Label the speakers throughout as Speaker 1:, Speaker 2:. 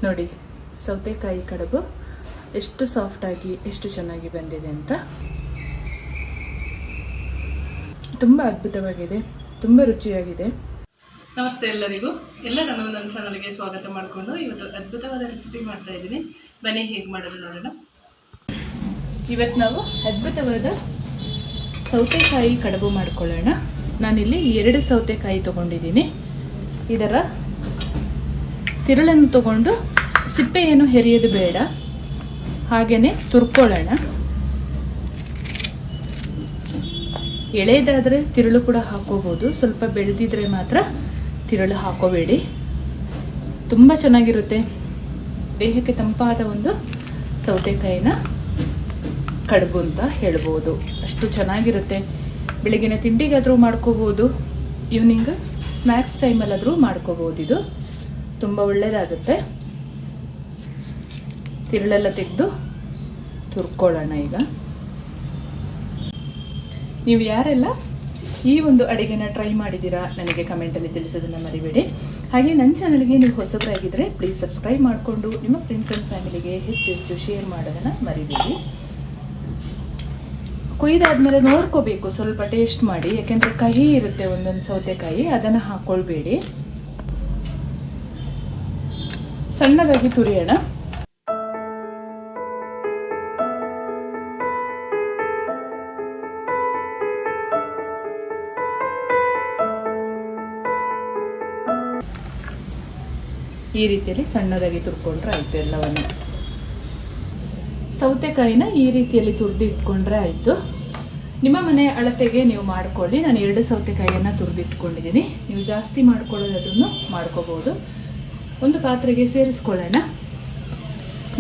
Speaker 1: ನೋಡಿ ಸೌತೆಕಾಯಿ ಕಡುಬು ಎಷ್ಟು ಸಾಫ್ಟಾಗಿ ಎಷ್ಟು ಚೆನ್ನಾಗಿ ಬಂದಿದೆ ಅಂತ. ತುಂಬ ಅದ್ಭುತವಾಗಿದೆ, ತುಂಬ ರುಚಿಯಾಗಿದೆ.
Speaker 2: ನಮಸ್ತೆ ಎಲ್ಲರಿಗೂ. ಎಲ್ಲರನ್ನು ನನ್ನ ಚಾನಲ್ಗೆ ಸ್ವಾಗತ ಮಾಡಿಕೊಂಡು ಇವತ್ತು ಅದ್ಭುತವಾದ ರೆಸಿಪಿ ಮಾಡ್ತಾ ಇದ್ದೀನಿ. ಬನ್ನಿ ಹೇಗೆ ಮಾಡೋದು ನೋಡೋಣ.
Speaker 1: ಇವತ್ತು ನಾವು ಅದ್ಭುತವಾದ ಸೌತೆಕಾಯಿ ಕಡುಬು ಮಾಡ್ಕೊಳ್ಳೋಣ. ನಾನಿಲ್ಲಿ 2 ಸೌತೆಕಾಯಿ ತೊಗೊಂಡಿದ್ದೀನಿ. ಇದರ ತಿರುಳನ್ನು ತಗೊಂಡು ಸಿಪ್ಪೆ ಏನು ಹೆರಿಯೋದು ಬೇಡ, ಹಾಗೆಯೇ ತುರ್ಕೊಳ್ಳೋಣ. ಎಳೆದಾದರೆ ತಿರುಳು ಕೂಡ ಹಾಕೋಬೋದು, ಸ್ವಲ್ಪ ಬೆಳೆದಿದ್ರೆ ಮಾತ್ರ ತಿರುಳು ಹಾಕೋಬೇಡಿ. ತುಂಬ ಚೆನ್ನಾಗಿರುತ್ತೆ, ದೇಹಕ್ಕೆ ತಂಪಾದ ಒಂದು ಸೌತೆಕಾಯಿನ ಕಡುಬು ಅಂತ ಹೇಳ್ಬೋದು. ಅಷ್ಟು ಚೆನ್ನಾಗಿರುತ್ತೆ. ಬೆಳಗಿನ ತಿಂಡಿಗಾದರೂ ಮಾಡ್ಕೋಬೋದು, ಈವ್ನಿಂಗ್ ಸ್ನ್ಯಾಕ್ಸ್ ಟೈಮಲ್ಲಾದರೂ ಮಾಡ್ಕೋಬೋದು. ಇದು ತುಂಬ ಒಳ್ಳೆಯದಾಗುತ್ತೆ. ತಿರುಳೆಲ್ಲ ತೆಗೆದು ತುರ್ಕೊಳ್ಳೋಣ. ಈಗ ನೀವು ಯಾರೆಲ್ಲ ಈ ಒಂದು ಅಡುಗೆನ ಟ್ರೈ ಮಾಡಿದ್ದೀರಾ ನನಗೆ ಕಮೆಂಟಲ್ಲಿ ತಿಳಿಸೋದನ್ನು ಮರಿಬೇಡಿ. ಹಾಗೆ ನನ್ನ ಚಾನಲ್ಗೆ ನೀವು ಹೊಸಬರಾಗಿದ್ದರೆ ಪ್ಲೀಸ್ ಸಬ್ಸ್ಕ್ರೈಬ್ ಮಾಡಿಕೊಂಡು ನಿಮ್ಮ ಫ್ರೆಂಡ್ಸ್ ಆ್ಯಂಡ್ ಫ್ಯಾಮಿಲಿಗೆ ಹೆಚ್ಚು ಶೇರ್ ಮಾಡೋದನ್ನು ಮರಿಬೇಡಿ. ಕೊಯ್ದಾದ್ಮೇಲೆ ನೋಡ್ಕೋಬೇಕು, ಸ್ವಲ್ಪ ಟೇಸ್ಟ್ ಮಾಡಿ, ಯಾಕೆಂದರೆ ಕಹಿ ಇರುತ್ತೆ ಒಂದೊಂದು ಸೌತೆಕಾಯಿ, ಅದನ್ನು ಹಾಕ್ಕೊಳ್ಬೇಡಿ. ಸಣ್ಣದಾಗಿ ತುರಿಯೋಣ. ಈ ರೀತಿಯಲ್ಲಿ ಸಣ್ಣದಾಗಿ ತುರ್ಕೊಂಡ್ರೆ ಆಯಿತು. ಎಲ್ಲವನ್ನು ಸೌತೆಕಾಯಿನ ಈ ರೀತಿಯಲ್ಲಿ ತುರಿದು ಇಟ್ಕೊಂಡ್ರೆ ಆಯಿತು. ನಿಮ್ಮ ಮನೆ ಅಳತೆಗೆ ನೀವು ಮಾಡ್ಕೊಳ್ಳಿ. ನಾನು 2 ಸೌತೆಕಾಯಿಯನ್ನು ತುರಿದಿಟ್ಕೊಂಡಿದ್ದೀನಿ. ನೀವು ಜಾಸ್ತಿ ಮಾಡ್ಕೊಳ್ಳೋದನ್ನು ಮಾಡ್ಕೋಬೋದು. ಒಂದು ಪಾತ್ರೆಗೆ ಸೇರಿಸ್ಕೊಳ್ಳೋಣ.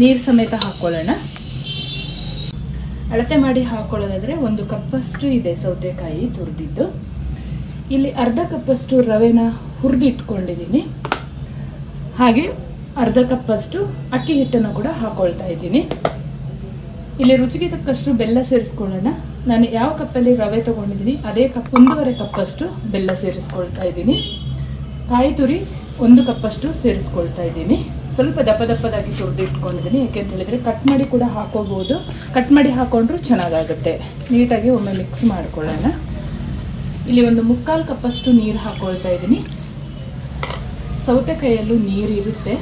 Speaker 1: ನೀರು ಸಮೇತ ಹಾಕ್ಕೊಳ್ಳೋಣ. ಅಳತೆ ಮಾಡಿ ಹಾಕ್ಕೊಳ್ಳೋದಾದರೆ 1 ಕಪ್ಪಷ್ಟು ಇದೆ ಸೌತೆಕಾಯಿ ತುರಿದಿದ್ದು. ಇಲ್ಲಿ ಅರ್ಧ ಕಪ್ಪಷ್ಟು ರವೆನ ಹುರಿದಿಟ್ಕೊಂಡಿದ್ದೀನಿ. ಹಾಗೆ ಅರ್ಧ ಕಪ್ಪಷ್ಟು ಅಕ್ಕಿ ಹಿಟ್ಟನ್ನು ಕೂಡ ಹಾಕ್ಕೊಳ್ತಾ ಇದ್ದೀನಿ. ಇಲ್ಲಿ ರುಚಿಗೆ ತಕ್ಕಷ್ಟು ಬೆಲ್ಲ ಸೇರಿಸ್ಕೊಳ್ಳೋಣ. ನಾನು ಯಾವ ಕಪ್ಪಲ್ಲಿ ರವೆ ತೊಗೊಂಡಿದ್ದೀನಿ ಅದೇ ಕಪ್ 1.5 ಕಪ್ಪಷ್ಟು ಬೆಲ್ಲ ಸೇರಿಸ್ಕೊಳ್ತಾ ಇದ್ದೀನಿ. ಕಾಯಿ ತುರಿ 1 ಕಪ್ಪಷ್ಟು ಸೇರಿಸ್ಕೊಳ್ತಾ ಇದ್ದೀನಿ. ಸ್ವಲ್ಪ ದಪ್ಪದಾಗಿ ತುರಿದು ಇಟ್ಕೊಂಡಿದ್ದೀನಿ. ಯಾಕೆಂತ ಹೇಳಿದರೆ ಕಟ್ ಮಾಡಿ ಕೂಡ ಹಾಕೋಬೋದು, ಕಟ್ ಮಾಡಿ ಹಾಕೊಂಡ್ರೂ ಚೆನ್ನಾಗಾಗುತ್ತೆ. ನೀಟಾಗಿ ಒಮ್ಮೆ ಮಿಕ್ಸ್ ಮಾಡ್ಕೊಳ್ಳೋಣ. ಇಲ್ಲಿ 1/4 ಕಪ್ಪಷ್ಟು ನೀರು ಹಾಕ್ಕೊಳ್ತಾ ಇದ್ದೀನಿ. ಸೌತೆಕಾಯಲ್ಲೂ ನೀರು ಇರುತ್ತೆ,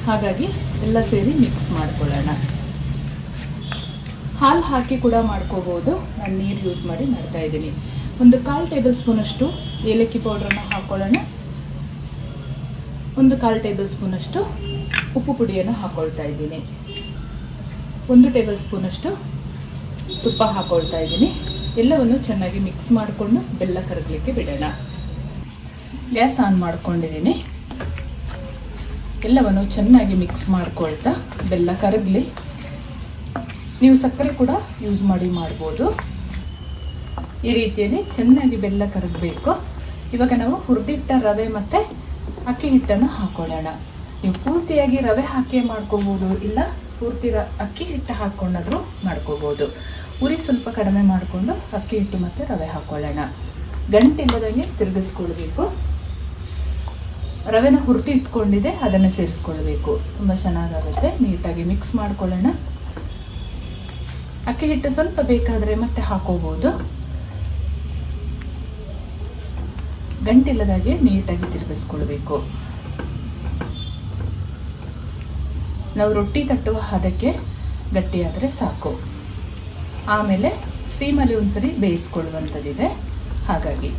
Speaker 1: ಹಾಗಾಗಿ ಎಲ್ಲ ಸೇರಿ ಮಿಕ್ಸ್ ಮಾಡ್ಕೊಳ್ಳೋಣ. ಹಾಲು ಹಾಕಿ ಕೂಡ ಮಾಡ್ಕೋಬೋದು, ನಾನು ನೀರು ಯೂಸ್ ಮಾಡಿ ಮಾಡ್ತಾ ಇದ್ದೀನಿ. 1/4 ಟೇಬಲ್ ಸ್ಪೂನಷ್ಟು ಏಲಕ್ಕಿ ಪೌಡ್ರನ್ನು ಹಾಕ್ಕೊಳ್ಳೋಣ. 1/4 ಟೇಬಲ್ ಸ್ಪೂನಷ್ಟು ಉಪ್ಪು ಪುಡಿಯನ್ನು ಹಾಕ್ಕೊಳ್ತಾ ಇದ್ದೀನಿ. 1 ಟೇಬಲ್ ಸ್ಪೂನಷ್ಟು ತುಪ್ಪ ಹಾಕ್ಕೊಳ್ತಾ ಇದ್ದೀನಿ. ಎಲ್ಲವನ್ನು ಚೆನ್ನಾಗಿ ಮಿಕ್ಸ್ ಮಾಡಿಕೊಂಡು ಬೆಲ್ಲ ಕರಗಲಿಕ್ಕೆ ಬಿಡೋಣ. ಗ್ಯಾಸ್ ಆನ್ ಮಾಡ್ಕೊಂಡಿದ್ದೀನಿ. ಎಲ್ಲವನ್ನು ಚೆನ್ನಾಗಿ ಮಿಕ್ಸ್ ಮಾಡ್ಕೊಳ್ತಾ ಬೆಲ್ಲ ಕರಗಲಿ. ನೀವು ಸಕ್ಕರೆ ಕೂಡ ಯೂಸ್ ಮಾಡಿ ಮಾಡ್ಬೋದು. ಈ ರೀತಿಯಲ್ಲಿ ಚೆನ್ನಾಗಿ ಬೆಲ್ಲ ಕರಗಬೇಕು. ಇವಾಗ ನಾವು ಹುರಿದಿಟ್ಟ ರವೆ ಮತ್ತು ಅಕ್ಕಿ ಹಿಟ್ಟನ್ನು ಹಾಕ್ಕೊಳ್ಳೋಣ. ನೀವು ಪೂರ್ತಿಯಾಗಿ ರವೆ ಹಾಕಿ ಮಾಡ್ಕೋಬೋದು, ಇಲ್ಲ ಪೂರ್ತಿ ಅಕ್ಕಿ ಹಿಟ್ಟು ಹಾಕ್ಕೊಂಡಾದರೂ ಮಾಡ್ಕೋಬೋದು. ಉರಿ ಸ್ವಲ್ಪ ಕಡಿಮೆ ಮಾಡಿಕೊಂಡು ಅಕ್ಕಿ ಹಿಟ್ಟು ಮತ್ತು ರವೆ ಹಾಕ್ಕೊಳ್ಳೋಣ. ಗಂಟಿಲ್ಲದಂಗೆ ತಿರುಗಿಸ್ಕೊಳ್ಬೇಕು. ರವೆನ ಹುರಿದು ಇಟ್ಕೊಂಡಿದೆ, ಅದನ್ನು ಸೇರಿಸ್ಕೊಳ್ಬೇಕು. ತುಂಬ ಚೆನ್ನಾಗಾಗುತ್ತೆ. ನೀಟಾಗಿ ಮಿಕ್ಸ್ ಮಾಡ್ಕೊಳ್ಳೋಣ. ಅಕ್ಕಿ ಹಿಟ್ಟು ಸ್ವಲ್ಪ ಬೇಕಾದರೆ ಮತ್ತೆ ಹಾಕೋಬೋದು. ಗಂಟಿಲ್ಲದಾಗೆ ನೀಟಾಗಿ ತಿರುಗಿಸ್ಕೊಳ್ಬೇಕು. ನಾವು ರೊಟ್ಟಿ ತಟ್ಟುವ ಹದಕ್ಕೆ ಗಟ್ಟಿಯಾದರೆ ಸಾಕು. ಆಮೇಲೆ ಸ್ಟೀಮಲ್ಲಿ ಒಂದ್ಸರಿ ಬೇಯಿಸ್ಕೊಳ್ಳುವಂಥದ್ದಿದೆ, ಹಾಗಾಗಿ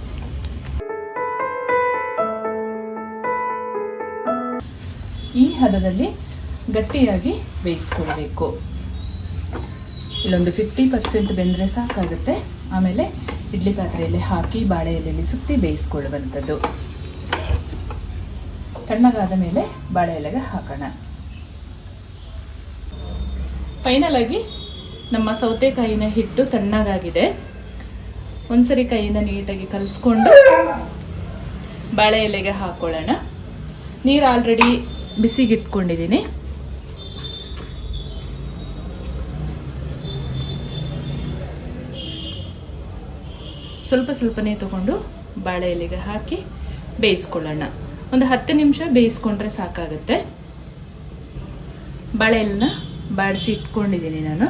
Speaker 1: ಈ ಹದದಲ್ಲಿ ಗಟ್ಟಿಯಾಗಿ ಬೇಯಿಸ್ಕೊಳ್ಬೇಕು. ಇಲ್ಲೊಂದು 50% ಬೆಂದರೆ ಸಾಕಾಗುತ್ತೆ. ಆಮೇಲೆ ಇಡ್ಲಿ ಪಾತ್ರೆಯಲ್ಲಿ ಹಾಕಿ ಬಾಳೆ ಎಲೆಯಲ್ಲಿ ಸುತ್ತಿ ಬೇಯಿಸ್ಕೊಳ್ಳುವಂಥದ್ದು. ತಣ್ಣಗಾದ ಮೇಲೆ ಬಾಳೆ ಎಲೆಗೆ ಹಾಕೋಣ. ಫೈನಲ್ ಆಗಿ ನಮ್ಮ ಸೌತೆಕಾಯಿನ ಹಿಟ್ಟು ತಣ್ಣಗಾಗಿದೆ. ಒಂದ್ಸರಿ ಕೈಯಿಂದ ನೀಟಾಗಿ ಕಲಿಸ್ಕೊಂಡು ಬಾಳೆ ಎಲೆಗೆ ಹಾಕೊಳ್ಳೋಣ. ನೀರು ಆಲ್ರೆಡಿ ಬಿಸಿಗಿಟ್ಕೊಂಡಿದ್ದೀನಿ. ಸ್ವಲ್ಪನೇ ತಗೊಂಡು ಬಾಳೆ ಎಲೆಗೆ ಹಾಕಿ ಬೇಯಿಸ್ಕೊಳ್ಳೋಣ. ಒಂದು 10 ನಿಮಿಷ ಬೇಯಿಸ್ಕೊಂಡ್ರೆ ಸಾಕಾಗುತ್ತೆ. ಬಾಳೆಎಲೆನ ಬಾಡಿಸಿ ಇಟ್ಕೊಂಡಿದ್ದೀನಿ ನಾನು.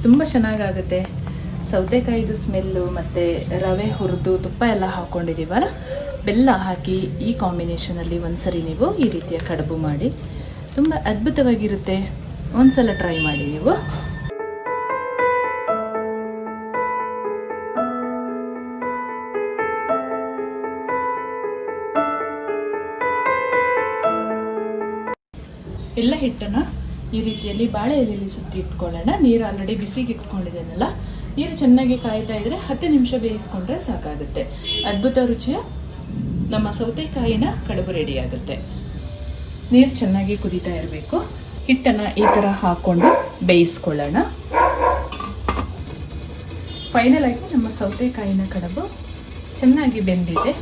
Speaker 1: ತುಂಬ ಚೆನ್ನಾಗಾಗುತ್ತೆ. ಸೌತೆಕಾಯಿದು ಸ್ಮೆಲ್ಲು ಮತ್ತು ರವೆ ಹುರಿದು ತುಪ್ಪ ಎಲ್ಲ ಹಾಕ್ಕೊಂಡಿದ್ದೀವಲ್ಲ, ಬೆಲ್ಲ ಹಾಕಿ ಈ ಕಾಂಬಿನೇಷನಲ್ಲಿ ಒಂದ್ಸರಿ ನೀವು ಈ ರೀತಿಯ ಕಡುಬು ಮಾಡಿ, ತುಂಬ ಅದ್ಭುತವಾಗಿರುತ್ತೆ. ಒಂದ್ಸಲ ಟ್ರೈ ಮಾಡಿ ನೀವು. ಎಲ್ಲ ಹಿಟ್ಟನ್ನು ಈ ರೀತಿಯಲ್ಲಿ ಬಾಳೆ ಎಲೆಯಲ್ಲಿ ಸುತ್ತಿ ಇಟ್ಕೊಳ್ಳೋಣ. ನೀರು ಆಲ್ರೆಡಿ ಬಿಸಿಗೆ ಇಟ್ಕೊಂಡಿದ್ದೇನಲ್ಲ, ನೀರು ಚೆನ್ನಾಗಿ ಕಾಯ್ತಾ ಇದ್ರೆ 10 ನಿಮಿಷ ಬೇಯಿಸ್ಕೊಂಡ್ರೆ ಸಾಕಾಗುತ್ತೆ. ಅದ್ಭುತ ರುಚಿಯ ನಮ್ಮ ಸೌತೆಕಾಯಿನ ಕಡುಬು ರೆಡಿ ಆಗುತ್ತೆ. ನೀರು ಚೆನ್ನಾಗಿ ಕುದೀತಾ ಇರಬೇಕು. ಹಿಟ್ಟನ್ನು ಈ ಥರ ಹಾಕ್ಕೊಂಡು ಬೇಯಿಸ್ಕೊಳ್ಳೋಣ. ಫೈನಲ್ ಆಗಿ ನಮ್ಮ ಸೌತೆಕಾಯಿನ ಕಡುಬು ಚೆನ್ನಾಗಿ ಬೆಂದಿದೆ.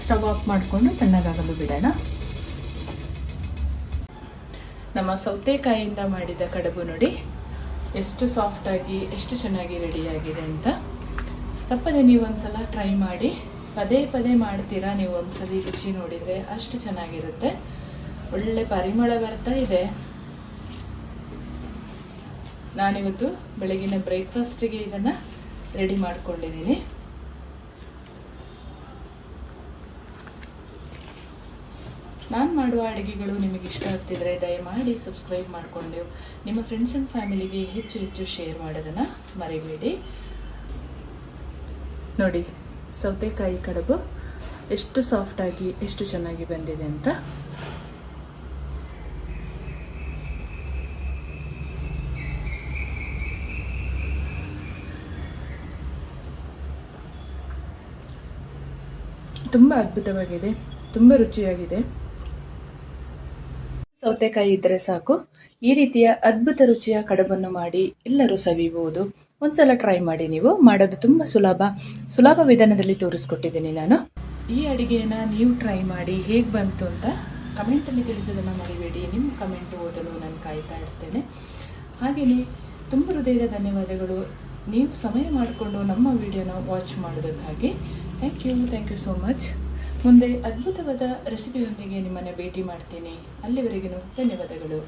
Speaker 1: ಸ್ಟವ್ ಆಫ್ ಮಾಡಿಕೊಂಡು ತಣ್ಣಗಾಗಲು ಬಿಡೋಣ. ನಮ್ಮ ಸೌತೆಕಾಯಿಯಿಂದ ಮಾಡಿದ ಕಡುಬು ನೋಡಿ ಎಷ್ಟು ಸಾಫ್ಟಾಗಿ ಎಷ್ಟು ಚೆನ್ನಾಗಿ ರೆಡಿಯಾಗಿದೆ ಅಂತ. ತಪ್ಪದೆ ನೀವು ಒಂದ್ಸಲ ಟ್ರೈ ಮಾಡಿ. ಪದೇ ಪದೇ ಮಾಡ್ತೀರಾ ನೀವು ಒಂದ್ಸಲಿ ರುಚಿ ನೋಡಿದರೆ ಅಷ್ಟು ಚೆನ್ನಾಗಿರುತ್ತೆ. ಒಳ್ಳೆ ಪರಿಮಳ ಬರ್ತಾ ಇದೆ. ನಾನಿವತ್ತು ಬೆಳಗಿನ ಬ್ರೇಕ್ಫಾಸ್ಟಿಗೆ ಇದನ್ನು ರೆಡಿ ಮಾಡ್ಕೊಂಡಿದ್ದೀನಿ. ನಾನು ಮಾಡುವ ಅಡುಗೆಗಳು ನಿಮಗೆ ಇಷ್ಟ ಆಗ್ತಿದ್ರೆ ದಯಮಾಡಿ ಸಬ್ಸ್ಕ್ರೈಬ್ ಮಾಡಿಕೊಂಡು ನಿಮ್ಮ ಫ್ರೆಂಡ್ಸ್ ಆ್ಯಂಡ್ ಫ್ಯಾಮಿಲಿಗೆ ಹೆಚ್ಚು ಹೆಚ್ಚು ಶೇರ್ ಮಾಡೋದನ್ನು ಮರಿಬೇಡಿ. ನೋಡಿ ಸೌತೆಕಾಯಿ ಕಡುಬು ಎಷ್ಟು ಸಾಫ್ಟಾಗಿ ಎಷ್ಟು ಚೆನ್ನಾಗಿ ಬಂದಿದೆ ಅಂತ. ತುಂಬ ಅದ್ಭುತವಾಗಿದೆ, ತುಂಬ ರುಚಿಯಾಗಿದೆ. ಸೌತೆಕಾಯಿ ಇದ್ದರೆ ಸಾಕು, ಈ ರೀತಿಯ ಅದ್ಭುತ ರುಚಿಯ ಕಡುಬನ್ನು ಮಾಡಿ ಎಲ್ಲರೂ ಸವಿಬಹುದು. ಒಂದ್ಸಲ ಟ್ರೈ ಮಾಡಿ ನೀವು. ಮಾಡೋದು ತುಂಬ ಸುಲಭ ವಿಧಾನದಲ್ಲಿ ತೋರಿಸ್ಕೊಟ್ಟಿದ್ದೀನಿ ನಾನು. ಈ ಅಡುಗೆಯನ್ನು ನೀವು ಟ್ರೈ ಮಾಡಿ ಹೇಗೆ ಬಂತು ಅಂತ ಕಮೆಂಟಲ್ಲಿ ತಿಳಿಸೋದನ್ನು ಮರಿಬೇಡಿ. ನಿಮ್ಮ ಕಮೆಂಟ್ ಓದಲು ನಾನು ಕಾಯ್ತಾ ಇರ್ತೇನೆ. ಹಾಗೆಯೇ ತುಂಬ ಹೃದಯದ ಧನ್ಯವಾದಗಳು ನೀವು ಸಮಯ ಮಾಡಿಕೊಂಡು ನಮ್ಮ ವಿಡಿಯೋನ ವಾಚ್ ಮಾಡೋದಕ್ಕಾಗಿ. Thank you so much. ಮುಂದೆ ಅದ್ಭುತವಾದ ರೆಸಿಪಿಯೊಂದಿಗೆ ನಿಮ್ಮನ್ನು ಭೇಟಿ ಮಾಡ್ತೀನಿ. ಅಲ್ಲಿವರೆಗೂ ಧನ್ಯವಾದಗಳು.